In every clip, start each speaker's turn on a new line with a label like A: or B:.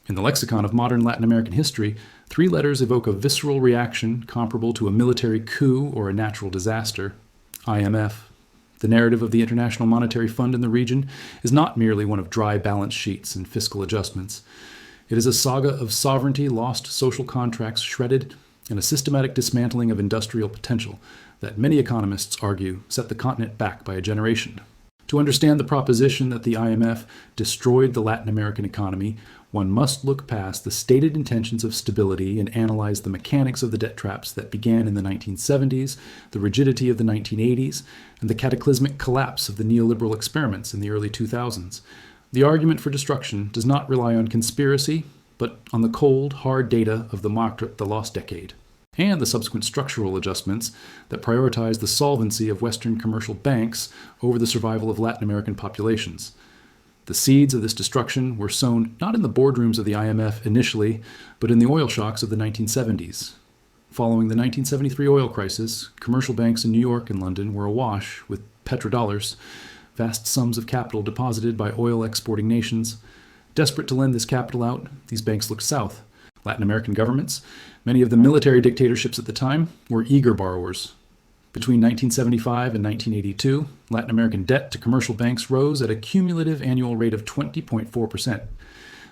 A: In the lexicon of modern Latin American history, 3 letters evoke a visceral reaction comparable to a military coup or a natural disaster: IMF. The narrative of the International Monetary Fund in the region is not merely one of dry balance sheets and fiscal adjustments. It is a saga of sovereignty lost, social contracts shredded, and a systematic dismantling of industrial potential that many economists argue set the continent back by a generation. To understand the proposition that the IMF destroyed the Latin American economy, one must look past the stated intentions of stability and analyze the mechanics of the debt traps that began in the 1970s, the rigidity of the 1980s, and the cataclysmic collapse of the neoliberal experiments in the early 2000s. The argument for destruction does not rely on conspiracy, but on the cold, hard data of the lost decade, and the subsequent structural adjustments that prioritize the solvency of Western commercial banks over the survival of Latin American populations. The seeds of this destruction were sown not in the boardrooms of the IMF initially, but in the oil shocks of the 1970s. Following the 1973 oil crisis, commercial banks in New York and London were awash with petrodollars, vast sums of capital deposited by oil-exporting nations. Desperate to lend this capital out, these banks looked south. Latin American governments, many of the military dictatorships at the time, were eager borrowers. Between 1975 and 1982, Latin American debt to commercial banks rose at a cumulative annual rate of 20.4%.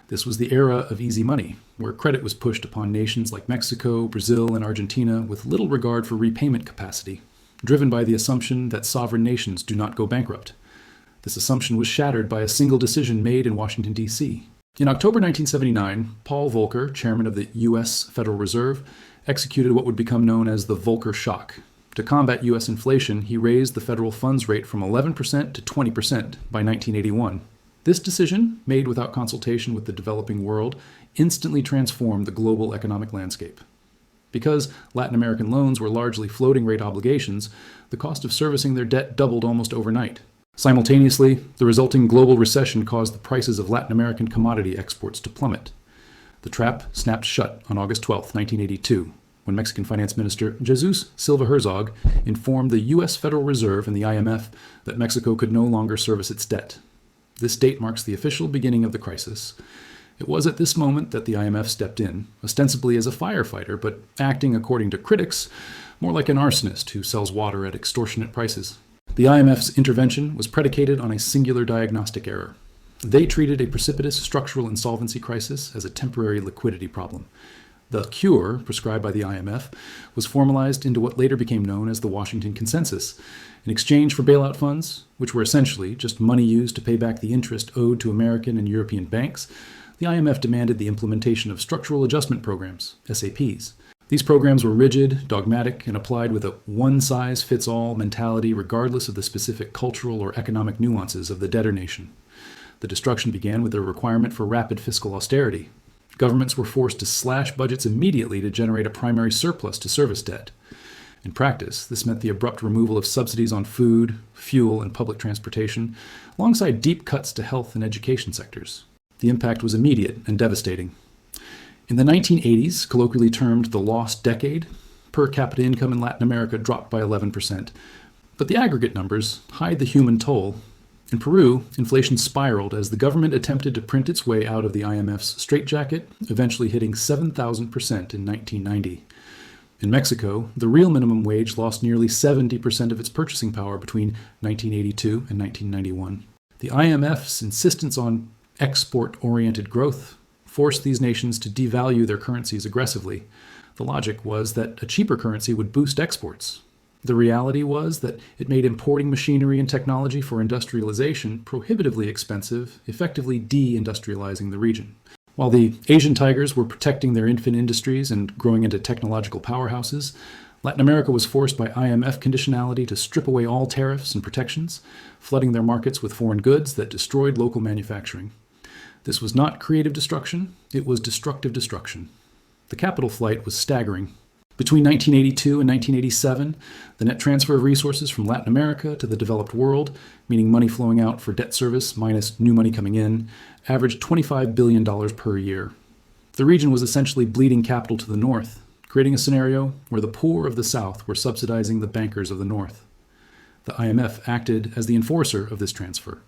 A: This was the era of easy money, where credit was pushed upon nations like Mexico, Brazil, and Argentina with little regard for repayment capacity, driven by the assumption that sovereign nations do not go bankrupt. This assumption was shattered by a single decision made in Washington, D.C. In October 1979, Paul Volcker, chairman of the U.S. Federal Reserve, executed what would become known as the Volcker Shock. To combat U.S. inflation, he raised the federal funds rate from 11% to 20% by 1981. This decision, made without consultation with the developing world, instantly transformed the global economic landscape. Because Latin American loans were largely floating rate obligations, the cost of servicing their debt doubled almost overnight. Simultaneously, the resulting global recession caused the prices of Latin American commodity exports to plummet. The trap snapped shut on August 12, 1982, when Mexican Finance Minister Jesus Silva Herzog informed the U.S. Federal Reserve and the IMF that Mexico could no longer service its debt. This date marks the official beginning of the crisis. It was at this moment that the IMF stepped in, ostensibly as a firefighter, but acting, according to critics, more like an arsonist who sells water at extortionate prices. The IMF's intervention was predicated on a singular diagnostic error. They treated a precipitous structural insolvency crisis as a temporary liquidity problem. The cure, prescribed by the IMF, was formalized into what later became known as the Washington Consensus. In exchange for bailout funds, which were essentially just money used to pay back the interest owed to American and European banks, the IMF demanded the implementation of structural adjustment programs, SAPs. These programs were rigid, dogmatic, and applied with a one-size-fits-all mentality regardless of the specific cultural or economic nuances of the debtor nation. The destruction began with a requirement for rapid fiscal austerity. Governments were forced to slash budgets immediately to generate a primary surplus to service debt. In practice, this meant the abrupt removal of subsidies on food, fuel, and public transportation, alongside deep cuts to health and education sectors. The impact was immediate and devastating. In the 1980s, colloquially termed the lost decade, per capita income in Latin America dropped by 11%. But the aggregate numbers hide the human toll. In Peru, inflation spiraled as the government attempted to print its way out of the IMF's straitjacket, eventually hitting 7,000% in 1990. In Mexico, the real minimum wage lost nearly 70% of its purchasing power between 1982 and 1991. The IMF's insistence on export-oriented growth forced these nations to devalue their currencies aggressively. The logic was that a cheaper currency would boost exports. The reality was that it made importing machinery and technology for industrialization prohibitively expensive, effectively de-industrializing the region. While the Asian tigers were protecting their infant industries and growing into technological powerhouses, Latin America was forced by IMF conditionality to strip away all tariffs and protections, flooding their markets with foreign goods that destroyed local manufacturing. This was not creative destruction, it was destructive destruction. The capital flight was staggering. Between 1982 and 1987, the net transfer of resources from Latin America to the developed world, meaning money flowing out for debt service minus new money coming in, averaged $25 billion per year. The region was essentially bleeding capital to the north, creating a scenario where the poor of the south were subsidizing the bankers of the north. The IMF acted as the enforcer of this transfer.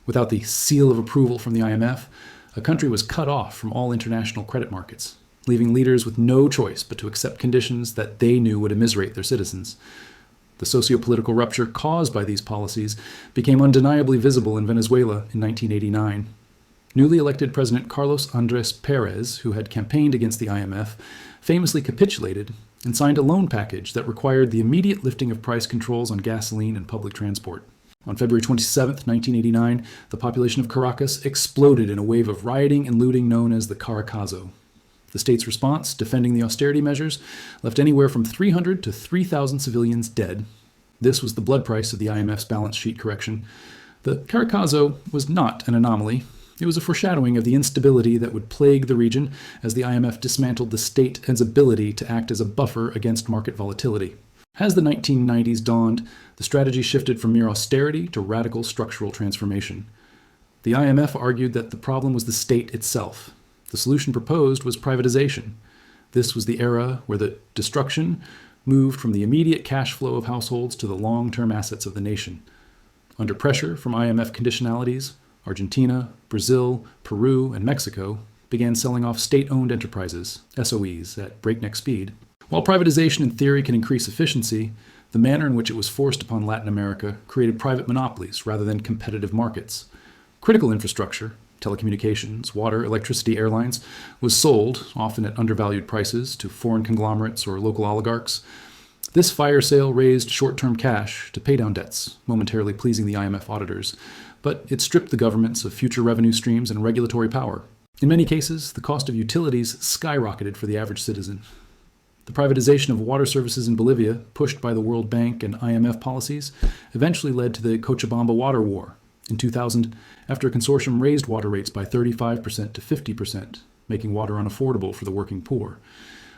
A: Without the seal of approval from the IMF, A country was cut off from all international credit markets, leaving leaders with no choice but to accept conditions that they knew would immiserate their citizens. The socio-political rupture caused by these policies became undeniably visible in Venezuela in 1989. Newly elected President Carlos Andrés Pérez, who had campaigned against the IMF, famously capitulated and signed a loan package that required the immediate lifting of price controls on gasoline and public transport. On February 27, 1989, the population of Caracas exploded in a wave of rioting and looting known as the Caracazo. The state's response, defending the austerity measures, left anywhere from 300 to 3,000 civilians dead. This was the blood price of the IMF's balance sheet correction. The Caracazo was not an anomaly. It was a foreshadowing of the instability that would plague the region as the IMF dismantled the state's ability to act as a buffer against market volatility. As the 1990s dawned, the strategy shifted from mere austerity to radical structural transformation. The IMF argued that the problem was the state itself. The solution proposed was privatization. This was the era where the destruction moved from the immediate cash flow of households to the long-term assets of the nation. Under pressure from IMF conditionalities, Argentina, Brazil, Peru, and Mexico began selling off state-owned enterprises, SOEs, at breakneck speed. While privatization in theory can increase efficiency, the manner in which it was forced upon Latin America created private monopolies rather than competitive markets. Critical infrastructure, telecommunications, water, electricity, airlines, was sold, often at undervalued prices, to foreign conglomerates or local oligarchs. This fire sale raised short-term cash to pay down debts, momentarily pleasing the IMF auditors, but it stripped the governments of future revenue streams and regulatory power. In many cases, the cost of utilities skyrocketed for the average citizen. The privatization of water services in Bolivia, pushed by the World Bank and IMF policies, eventually led to the Cochabamba Water War in 2000, after a consortium raised water rates by 35% to 50%, making water unaffordable for the working poor.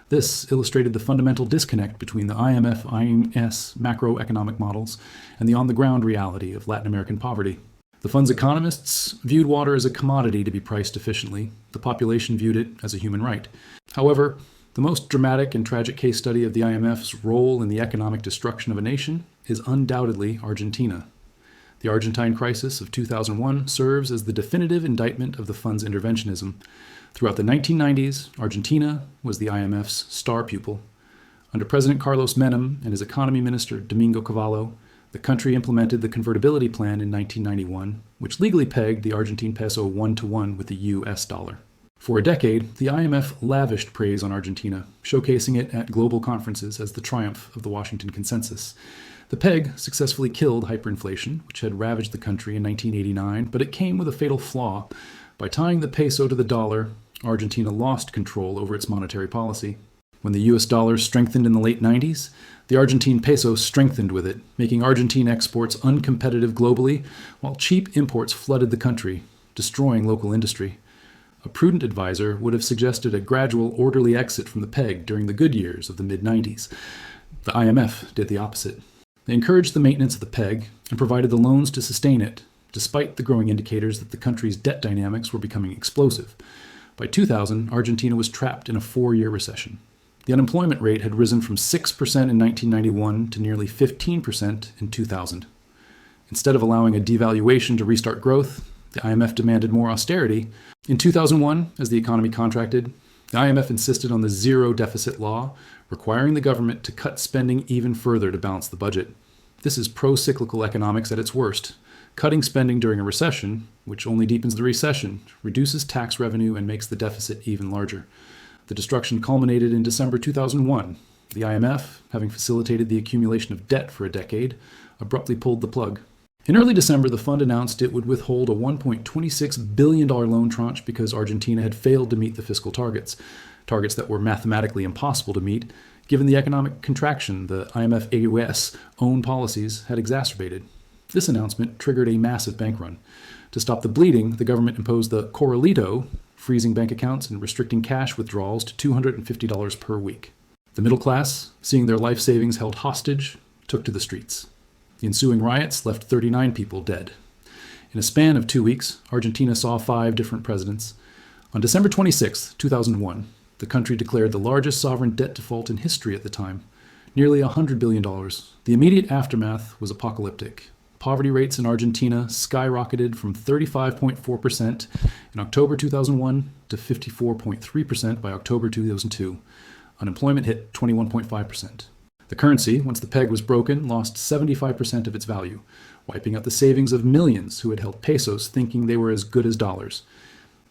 A: This illustrated the fundamental disconnect between the IMF-IMS macroeconomic models and the on-the-ground reality of Latin American poverty. The fund's economists viewed water as a commodity to be priced efficiently. The population viewed it as a human right. However, the most dramatic and tragic case study of the IMF's role in the economic destruction of a nation is undoubtedly Argentina. The Argentine crisis of 2001 serves as the definitive indictment of the fund's interventionism. Throughout the 1990s, Argentina was the IMF's star pupil. Under President Carlos Menem and his economy minister Domingo Cavallo, the country implemented the convertibility plan in 1991, which legally pegged the Argentine peso 1-to-1 with the US dollar. For a decade, the IMF lavished praise on Argentina, showcasing it at global conferences as the triumph of the Washington Consensus. The peg successfully killed hyperinflation, which had ravaged the country in 1989, but it came with a fatal flaw. By tying the peso to the dollar, Argentina lost control over its monetary policy. When the US dollar strengthened in the late 90s, the Argentine peso strengthened with it, making Argentine exports uncompetitive globally, while cheap imports flooded the country, destroying local industry. A prudent advisor would have suggested a gradual, orderly exit from the peg during the good years of the mid-90s. The IMF did the opposite. They encouraged the maintenance of the peg and provided the loans to sustain it, despite the growing indicators that the country's debt dynamics were becoming explosive. By 2000, Argentina was trapped in a 4-year recession. The unemployment rate had risen from 6% in 1991 to nearly 15% in 2000. Instead of allowing a devaluation to restart growth, the IMF demanded more austerity. In 2001, as the economy contracted, the IMF insisted on the zero deficit law, requiring the government to cut spending even further to balance the budget. This is pro-cyclical economics at its worst. Cutting spending during a recession, which only deepens the recession, reduces tax revenue and makes the deficit even larger. The destruction culminated in December 2001. The IMF, having facilitated the accumulation of debt for a decade, abruptly pulled the plug. In early December, the fund announced it would withhold a $1.26 billion loan tranche because Argentina had failed to meet the fiscal targets that were mathematically impossible to meet, given the economic contraction the IMF-AUS own policies had exacerbated. This announcement triggered a massive bank run. To stop the bleeding, the government imposed the Corralito, freezing bank accounts and restricting cash withdrawals to $250 per week. The middle class, seeing their life savings held hostage, took to the streets. The ensuing riots left 39 people dead. In a span of 2 weeks, Argentina saw 5 different presidents. On December 26, 2001, the country declared the largest sovereign debt default in history at the time, nearly $100 billion. The immediate aftermath was apocalyptic. poverty rates in Argentina skyrocketed from 35.4% in October 2001 to 54.3% by October 2002. Unemployment hit 21.5%. The currency, once the peg was broken, lost 75% of its value, wiping out the savings of millions who had held pesos thinking they were as good as dollars.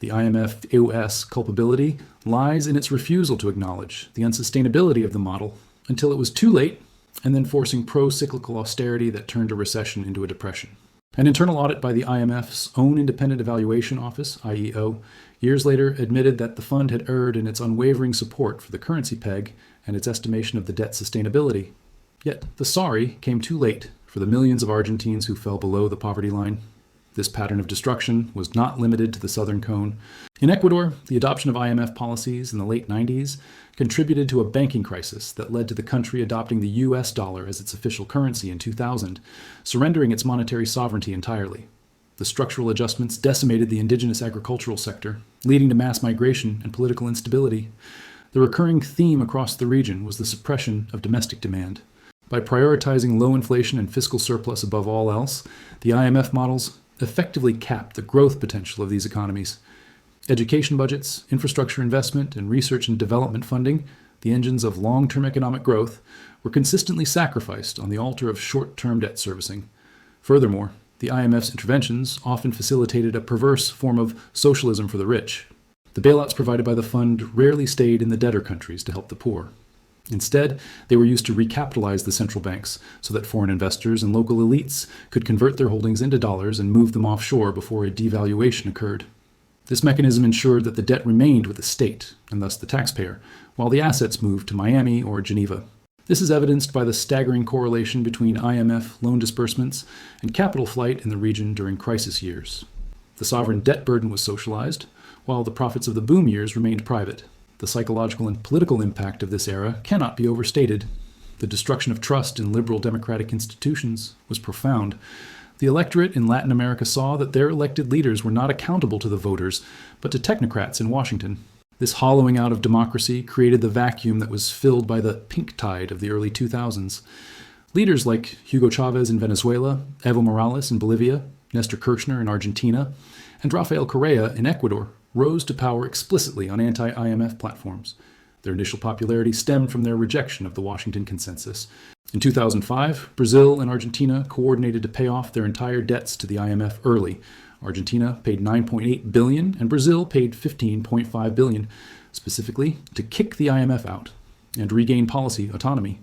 A: The IMF-AUS culpability lies in its refusal to acknowledge the unsustainability of the model until it was too late, and then forcing pro-cyclical austerity that turned a recession into a depression. An internal audit by the IMF's own Independent Evaluation Office, IEO, years later admitted that the fund had erred in its unwavering support for the currency peg and its estimation of the debt sustainability. Yet the sorry came too late for the millions of Argentines who fell below the poverty line. This pattern of destruction was not limited to the Southern Cone. In Ecuador, the adoption of IMF policies in the late 90s contributed to a banking crisis that led to the country adopting the US dollar as its official currency in 2000, surrendering its monetary sovereignty entirely. The structural adjustments decimated the indigenous agricultural sector, leading to mass migration and political instability. The recurring theme across the region was the suppression of domestic demand. By prioritizing low inflation and fiscal surplus above all else, the IMF models effectively capped the growth potential of these economies. Education budgets, infrastructure investment, and research and development funding, the engines of long-term economic growth, were consistently sacrificed on the altar of short-term debt servicing. Furthermore, the IMF's interventions often facilitated a perverse form of socialism for the rich. The bailouts provided by the fund rarely stayed in the debtor countries to help the poor. Instead, they were used to recapitalize the central banks so that foreign investors and local elites could convert their holdings into dollars and move them offshore before a devaluation occurred. This mechanism ensured that the debt remained with the state, and thus the taxpayer, while the assets moved to Miami or Geneva. This is evidenced by the staggering correlation between IMF loan disbursements and capital flight in the region during crisis years. The sovereign debt burden was socialized, while the profits of the boom years remained private. The psychological and political impact of this era cannot be overstated. The destruction of trust in liberal democratic institutions was profound. The electorate in Latin America saw that their elected leaders were not accountable to the voters, but to technocrats in Washington. This hollowing out of democracy created the vacuum that was filled by the pink tide of the early 2000s. Leaders like Hugo Chavez in Venezuela, Evo Morales in Bolivia, Nestor Kirchner in Argentina, and Rafael Correa in Ecuador rose to power explicitly on anti-IMF platforms. Their initial popularity stemmed from their rejection of the Washington Consensus. In 2005, Brazil and Argentina coordinated to pay off their entire debts to the IMF early. Argentina paid $9.8 billion and Brazil paid $15.5 billion, specifically to kick the IMF out and regain policy autonomy.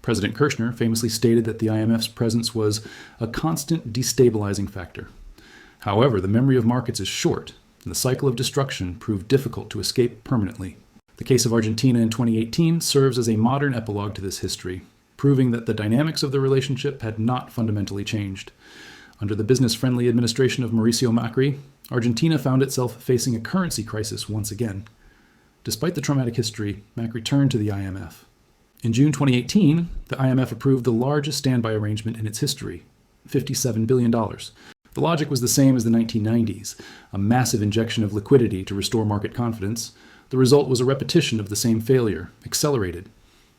A: President Kirchner famously stated that the IMF's presence was a constant destabilizing factor. However, the memory of markets is short, and the cycle of destruction proved difficult to escape permanently. The case of Argentina in 2018 serves as a modern epilogue to this history, proving that the dynamics of the relationship had not fundamentally changed. Under the business-friendly administration of Mauricio Macri, Argentina found itself facing a currency crisis once again. Despite the traumatic history, Macri turned to the IMF. In June 2018, the IMF approved the largest standby arrangement in its history, $57 billion. The logic was the same as the 1990s, a massive injection of liquidity to restore market confidence. The result was a repetition of the same failure, accelerated.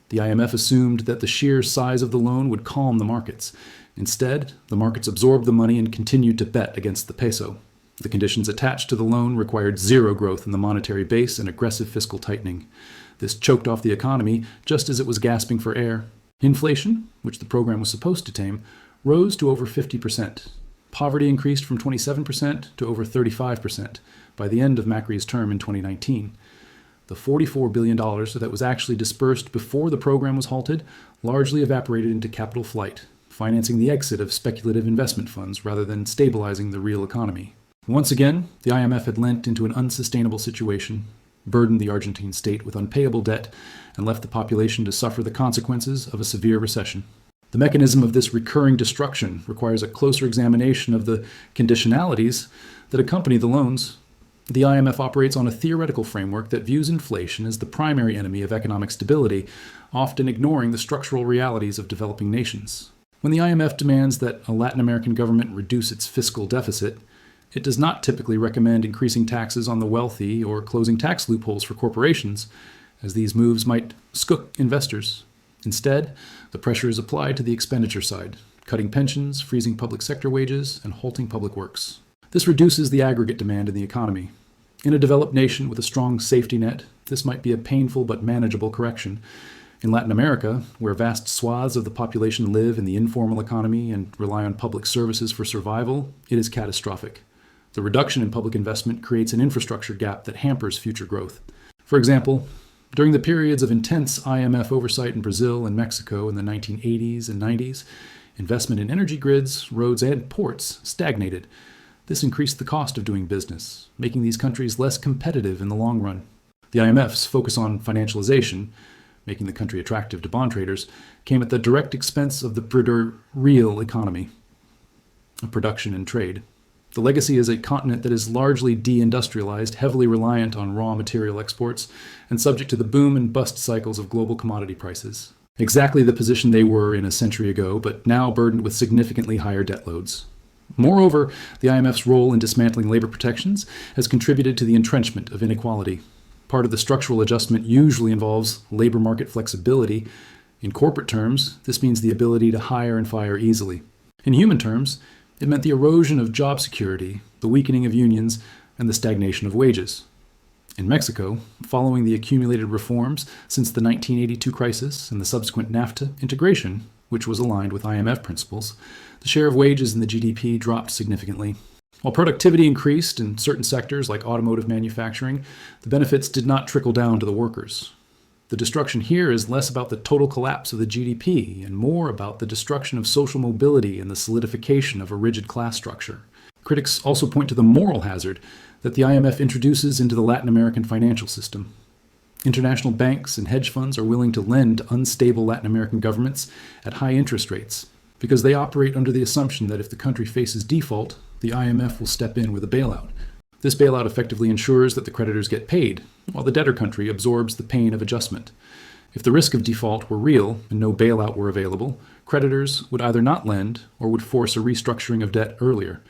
A: The IMF assumed that the sheer size of the loan would calm the markets. Instead, the markets absorbed the money and continued to bet against the peso. The conditions attached to the loan required zero growth in the monetary base and aggressive fiscal tightening. This choked off the economy just as it was gasping for air. Inflation, which the program was supposed to tame, rose to over 50%. Poverty increased from 27% to over 35% by the end of Macri's term in 2019. The $44 billion that was actually dispersed before the program was halted largely evaporated into capital flight, financing the exit of speculative investment funds rather than stabilizing the real economy. Once again, the IMF had lent into an unsustainable situation, burdened the Argentine state with unpayable debt, and left the population to suffer the consequences of a severe recession. The mechanism of this recurring destruction requires a closer examination of the conditionalities that accompany the loans. The IMF operates on a theoretical framework that views inflation as the primary enemy of economic stability, often ignoring the structural realities of developing nations. When the IMF demands that a Latin American government reduce its fiscal deficit, it does not typically recommend increasing taxes on the wealthy or closing tax loopholes for corporations, as these moves might skook investors. Instead, the pressure is applied to the expenditure side, cutting pensions, freezing public sector wages, and halting public works. This reduces the aggregate demand in the economy. In a developed nation with a strong safety net, this might be a painful but manageable correction. In Latin America, where vast swaths of the population live in the informal economy and rely on public services for survival, it is catastrophic. The reduction in public investment creates an infrastructure gap that hampers future growth. For example, during the periods of intense IMF oversight in Brazil and Mexico in the 1980s and 90s, investment in energy grids, roads, and ports stagnated. This increased the cost of doing business, making these countries less competitive in the long run. The IMF's focus on financialization, making the country attractive to bond traders, came at the direct expense of the real economy, production and trade. The legacy is a continent that is largely deindustrialized, heavily reliant on raw material exports, and subject to the boom and bust cycles of global commodity prices. Exactly the position they were in a century ago, but now burdened with significantly higher debt loads. Moreover, the IMF's role in dismantling labor protections has contributed to the entrenchment of inequality. Part of the structural adjustment usually involves labor market flexibility. In corporate terms, this means the ability to hire and fire easily. In human terms, it meant the erosion of job security, the weakening of unions, and the stagnation of wages. In Mexico, following the accumulated reforms since the 1982 crisis and the subsequent NAFTA integration, which was aligned with IMF principles, the share of wages in the GDP dropped significantly. While productivity increased in certain sectors like automotive manufacturing, the benefits did not trickle down to the workers. The destruction here is less about the total collapse of the GDP and more about the destruction of social mobility and the solidification of a rigid class structure. Critics also point to the moral hazard that the IMF introduces into the Latin American financial system. International banks and hedge funds are willing to lend to unstable Latin American governments at high interest rates because they operate under the assumption that if the country faces default, the IMF will step in with a bailout. This bailout effectively ensures that the creditors get paid, while the debtor country absorbs the pain of adjustment. If the risk of default were real and no bailout were available, creditors would either not lend or would force a restructuring of debt earlier.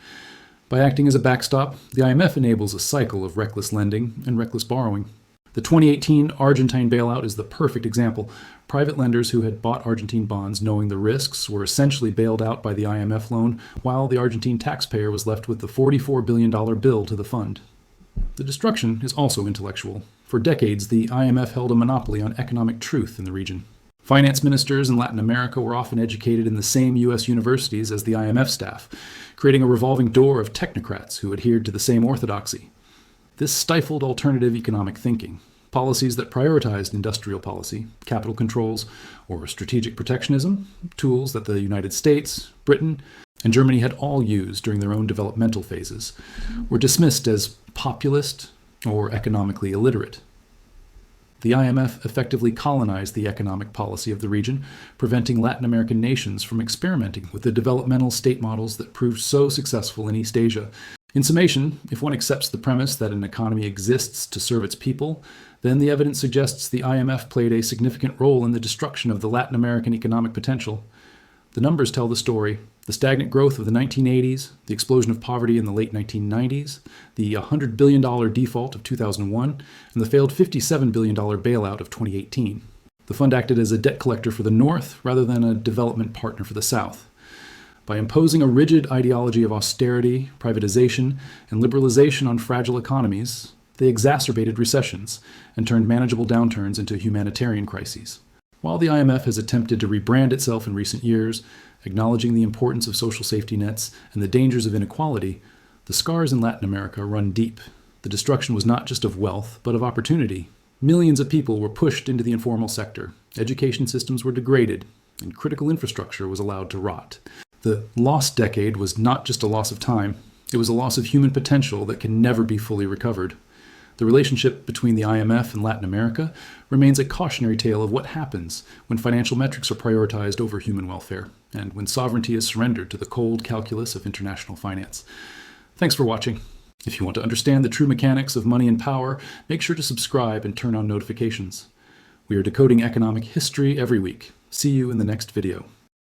A: By acting as a backstop, the IMF enables a cycle of reckless lending and reckless borrowing. The 2018 Argentine bailout is the perfect example. Private lenders who had bought Argentine bonds knowing the risks were essentially bailed out by the IMF loan, while the Argentine taxpayer was left with the $44 billion bill to the fund. The destruction is also intellectual. For decades, the IMF held a monopoly on economic truth in the region. Finance ministers in Latin America were often educated in the same U.S. universities as the IMF staff, creating a revolving door of technocrats who adhered to the same orthodoxy. This stifled alternative economic thinking. Policies that prioritized industrial policy, capital controls, or strategic protectionism, tools that the United States, Britain, and Germany had all used during their own developmental phases, were dismissed as populist or economically illiterate. The IMF effectively colonized the economic policy of the region, preventing Latin American nations from experimenting with the developmental state models that proved so successful in East Asia. In summation, if one accepts the premise that an economy exists to serve its people, then the evidence suggests the IMF played a significant role in the destruction of the Latin American economic potential. The numbers tell the story. The stagnant growth of the 1980s, the explosion of poverty in the late 1990s, the $100 billion default of 2001, and the failed $57 billion bailout of 2018. The fund acted as a debt collector for the North rather than a development partner for the South. By imposing a rigid ideology of austerity, privatization, and liberalization on fragile economies, they exacerbated recessions and turned manageable downturns into humanitarian crises. While the IMF has attempted to rebrand itself in recent years, acknowledging the importance of social safety nets and the dangers of inequality, the scars in Latin America run deep. The destruction was not just of wealth, but of opportunity. Millions of people were pushed into the informal sector, education systems were degraded, and critical infrastructure was allowed to rot. The lost decade was not just a loss of time, it was a loss of human potential that can never be fully recovered. The relationship between the IMF and Latin America remains a cautionary tale of what happens when financial metrics are prioritized over human welfare, and when sovereignty is surrendered to the cold calculus of international finance. Thanks for watching. If you want to understand the true mechanics of money and power, make sure to subscribe and turn on notifications. We are decoding economic history every week. See you in the next video.